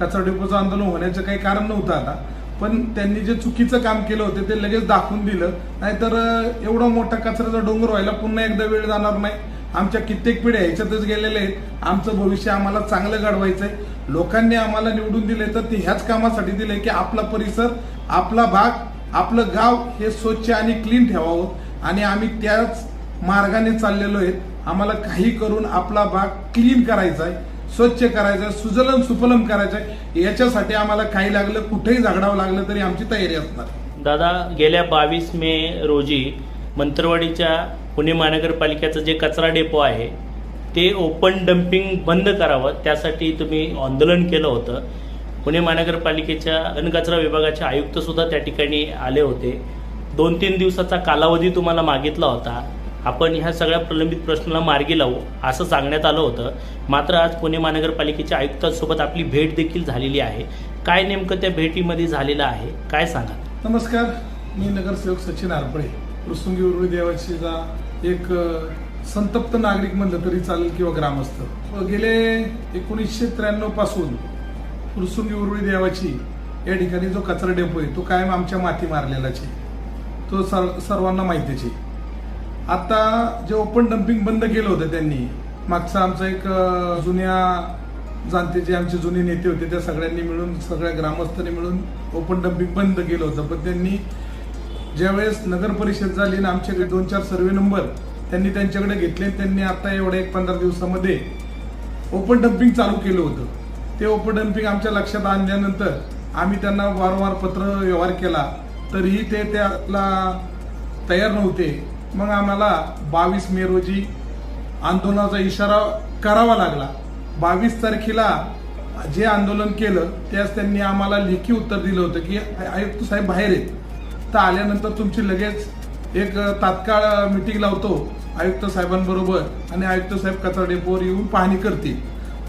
कचरा डेपोचं आंदोलन होण्याचं काही कारण नव्हतं आता, पण त्यांनी जे चुकीचं काम केलं होतं ते लगेच दाखवून दिलं. नाहीतर एवढा मोठा कचऱ्याचा डोंगर व्हायला पुन्हा एकदा वेळ जाणार नाही. आमच्या कित्येक पिढ्या ह्याच्यातच गेलेल्या आहेत. आमचं भविष्य आम्हाला चांगलं घडवायचंय. लोकांनी आम्हाला निवडून दिले तर ते ह्याच कामासाठी दिले की आपला परिसर, आपला भाग, आपलं गाव हे स्वच्छ आणि क्लीन ठेवावं, आणि आम्ही त्याच मार्गाने चाललेलो आहेत. आम्हाला काही करून आपला भाग क्लीन करायचा आहे, स्वच्छ करायचं आहे, सुजलम सुफलम करायचं आहे. याच्यासाठी आम्हाला काही लागलं, कुठेही झगडावं लागलं तरी आमची तयारी असणार. दादा, गेल्या 22 मे रोजी मंत्रवाडीच्या पुणे महानगरपालिकेचं जे कचरा डेपो आहे ते ओपन डम्पिंग बंद करावं, त्यासाठी तुम्ही आंदोलन केलं होतं. पुणे महानगरपालिकेच्या घनकचरा विभागाचे आयुक्त सुद्धा त्या ठिकाणी आले होते. 2-3 दिवसाचा कालावधी तुम्हाला मागितला होता. आपण ह्या सगळ्या प्रलंबित प्रश्नाला मार्गी लावू असं सांगण्यात आलं होतं. मात्र आज पुणे महानगरपालिकेच्या आयुक्तांसोबत आपली भेट देखील झालेली आहे. काय नेमकं त्या भेटीमध्ये झालेलं आहे, काय सांगा? नमस्कार, मी नगरसेवक सचिन आरपळे. फुरसुंगी उरुळी देवाचीचा एक संतप्त नागरिक म्हणलं तरी चालेल किंवा ग्रामस्थ. गेले 1993 पासून फुरसुंगी उरुळी देवाची या ठिकाणी जो कचरा डेपो आहे तो कायम आमच्या माती मारलेलाच आहे. तो सर्वांना माहितीच आहे. आता जे ओपन डम्पिंग बंद केलं होतं त्यांनी, मागचा आमचा एक जुन्या जाणते जे आमचे जुने नेते होते त्या सगळ्यांनी मिळून, सगळ्या ग्रामस्थांनी मिळून ओपन डम्पिंग बंद केलं होतं. पण त्यांनी ज्यावेळेस नगर परिषद झाली ना, आमच्याकडे 2-4 सर्वे नंबर त्यांनी त्यांच्याकडे घेतले. त्यांनी आता एवढ्या 15 दिवसामध्ये ओपन डम्पिंग चालू केलं होतं. ते ओपन डम्पिंग आमच्या लक्षात आणल्यानंतर आम्ही त्यांना वारंवार पत्र व्यवहार केला, तरीही ते त्याला तयार नव्हते. मग आम्हाला 22 मे रोजी आंदोलनाचा इशारा करावा लागला. 22 तारखेला जे आंदोलन केलं त्यास त्यांनी आम्हाला लेखी उत्तर दिलं होतं की आयुक्त साहेब बाहेर आहेत, तर आल्यानंतर तुमची लगेच एक तात्काळ मीटिंग लावतो आयुक्त साहेबांबरोबर, आणि आयुक्त साहेब कचरा डेपोवर येऊन पाहणी करतील.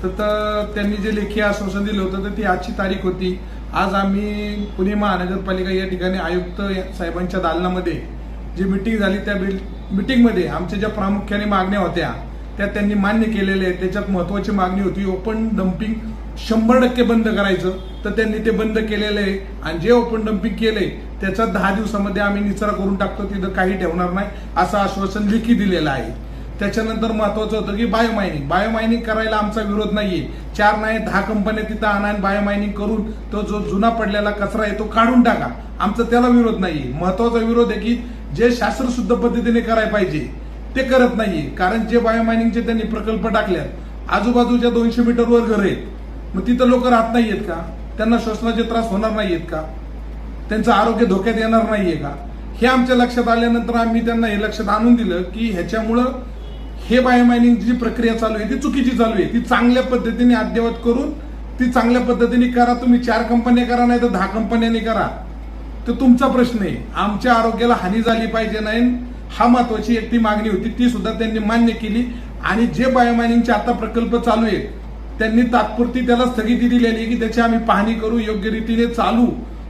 तर त्यांनी जे लेखी आश्वासन दिलं होतं तर ती आजची तारीख होती. आज आम्ही पुणे महानगरपालिका या ठिकाणी आयुक्त साहेबांच्या दालनामध्ये जी मीटिंग झाली, त्या मीटिंगमध्ये आमच्या ज्या प्रामुख्याने मागण्या होत्या त्या त्यांनी मान्य केलेल्या आहेत. त्याच्यात महत्वाची मागणी होती ओपन डम्पिंग 100% बंद करायचं, तर त्यांनी ते बंद केलेलं आहे. आणि जे ओपन डम्पिंग केलंय त्याचा 10 दिवसामध्ये आम्ही निचरा करून टाकतो, तिथं काही ठेवणार नाही असं आश्वासन लेखी दिलेलं आहे. त्याच्यानंतर महत्वाचं होतं की बायोमायनिंग करायला आमचा विरोध नाहीये. 4 नाही 10 कंपन्या तिथं आणा आणि बायोमायनिंग करून तो जो जुना पडलेला कचरा आहे तो काढून टाका, आमचा त्याला विरोध नाहीये. महत्वाचा विरोध आहे की जे शास्त्रशुद्ध पद्धतीने करायला पाहिजे ते करत नाहीये. कारण जे बायोमायनिंगचे त्यांनी प्रकल्प टाकल्यात, आजूबाजूच्या 200 मीटरवर घर आहेत, मग तिथं लोक राहत नाहीयेत का? त्यांना श्वसनाचे त्रास होणार नाहीयेत का? त्यांचं आरोग्य धोक्यात येणार नाहीये का? हे आमच्या लक्षात आल्यानंतर आम्ही त्यांना हे लक्षात आणून दिलं की ह्याच्यामुळं हे बायोमायनिंगची जी प्रक्रिया चालू आहे ती चुकीची चालू आहे. ती चांगल्या पद्धतीने अद्ययावत करून ती चांगल्या पद्धतीने करा. तुम्ही 4 कंपन्या करा, नाही तर 10 कंपन्यांनी करा, तर तुमचा प्रश्न आहे. आमच्या आरोग्याला हानी झाली पाहिजे नाही, हा महत्वाची एक ती मागणी होती. ती सुद्धा त्यांनी मान्य केली. आणि जे बायोमायनिंगचे आता प्रकल्प चालू आहेत त्यांनी तात्पुरती त्याला स्थगिती दिलेली आहे की त्याची आम्ही पाहणी करू, योग्य रीतीने चालू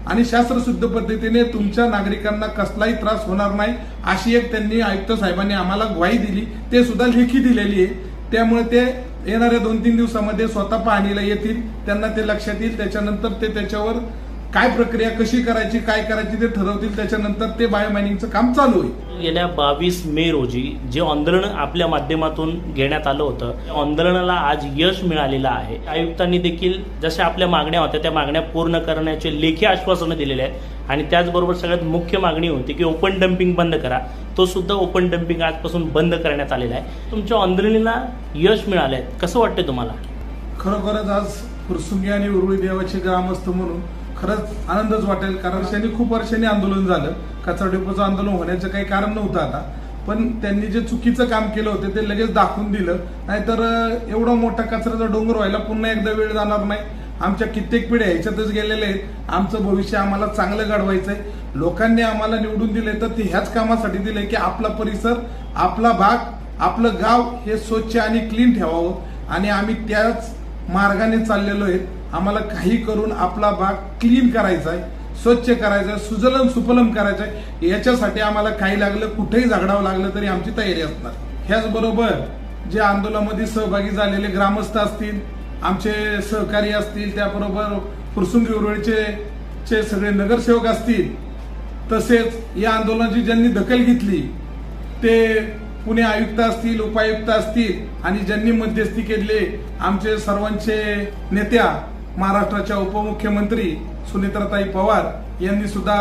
आणि शास्त्रशुद्ध पद्धतीने तुमच्या नागरिकांना कसलाही त्रास होणार नाही अशी एक त्यांनी आयुक्त साहेबांनी आम्हाला ग्वाही दिली. ते सुद्धा लेखी दिलेली आहे. त्यामुळे ते येणाऱ्या 2-3 दिवसामध्ये स्वतः पाहणीला येतील, त्यांना ते लक्षात येईल. त्याच्यानंतर ते त्याच्यावर काय प्रक्रिया कशी करायची, काय करायची ते ठरवतील. त्याच्यानंतर ते बायोमायनिंगचं काम चालू होईल. गेल्या 22 मे रोजी जे आंदोलन आपल्या माध्यमातून घेण्यात आलं होतं, आंदोलनाला आज यश मिळालेलं आहे. आयुक्तांनी देखील जशा आपल्या मागण्या होत्या त्या मागण्या पूर्ण करण्याचे लेखी आश्वासनं दिलेले आहेत. आणि त्याचबरोबर सगळ्यात मुख्य मागणी होती की ओपन डम्पिंग बंद करा. तो सुद्धा ओपन डम्पिंग आजपासून बंद करण्यात आलेला आहे. तुमच्या आंदोलनाला यश मिळालं आहे, कसं वाटतं तुम्हाला? खरोखरच आज फुरसुंगी आणि उरुळी देवाचे ग्रामस्थ म्हणून खरंच आनंदच वाटेल. कारण खूप वर्षांनी आंदोलन झालं. कचरा डेपोचं आंदोलन होण्याचं काही कारण नव्हतं आता, पण त्यांनी जे चुकीचं काम केलं होतं ते लगेच दाखवून दिलं. नाहीतर एवढा मोठा कचऱ्याचा डोंगर व्हायला पुन्हा एकदा वेळ जाणार नाही. आमच्या कित्येक पिढ्या ह्याच्यातच गेलेल्या आहेत. आमचं भविष्य आम्हाला चांगलं घडवायचंय. लोकांनी आम्हाला निवडून दिले तर ते ह्याच कामासाठी दिले की आपला परिसर, आपला भाग, आपलं गाव हे स्वच्छ आणि क्लीन ठेवावं, आणि आम्ही त्याच मार्गाने चाललेलो आहेत. आम्हाला काही करून आपला भाग क्लीन करायचा आहे, स्वच्छ करायचं आहे, सुजलम सुफलम करायचं आहे. याच्यासाठी आम्हाला काही लागलं, कुठेही झगडावं लागलं तरी आमची तयारी असणार. ह्याचबरोबर जे आंदोलनामध्ये सहभागी झालेले ग्रामस्थ असतील, आमचे सहकारी असतील, त्याबरोबर फुरसुंगी उरुळीचे सगळे नगरसेवक असतील, तसेच या आंदोलनाची ज्यांनी दखल घेतली ते पुणे आयुक्त असतील, उपायुक्त असतील आणि ज्यांनी मध्यस्थी केले आमचे सर्वांचे नेत्या महाराष्ट्राच्या उपमुख्यमंत्री सुनेत्राताई पवार यांनी सुद्धा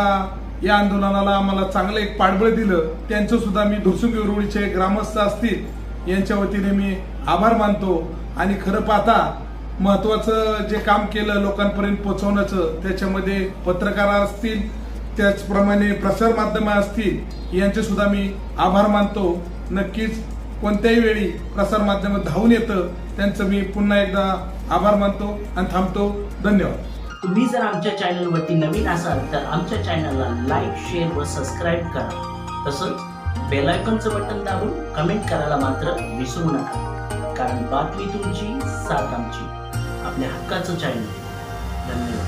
या आंदोलनाला आम्हाला चांगलं एक पाठबळ दिलं. त्यांचं सुद्धा मी फुरसुंगी उरुळीचे ग्रामस्थ असतील यांच्या वतीने मी आभार मानतो. आणि खरं पाहता महत्वाचं जे काम केलं लोकांपर्यंत पोहोचवण्याचं, त्याच्यामध्ये पत्रकार असतील, त्याचप्रमाणे प्रसार माध्यम असतील, यांचे सुद्धा मी आभार मानतो. नक्कीच कोणत्याही वेळी प्रसार माध्यम धावून येतं, त्यांचं मी पुन्हा एकदा आभार मानतो आणि थांबतो. धन्यवाद. तुम्ही जर आमच्या चॅनलवरती नवीन असाल तर आमच्या चॅनलला लाईक, शेअर व सबस्क्राईब करा. तसंच बेल आयकॉनचं बटन दाबून कमेंट करायला मात्र विसरू नका, कारण बातमी तुमची, साथ आमची. आपल्या हक्काचं चॅनल. धन्यवाद.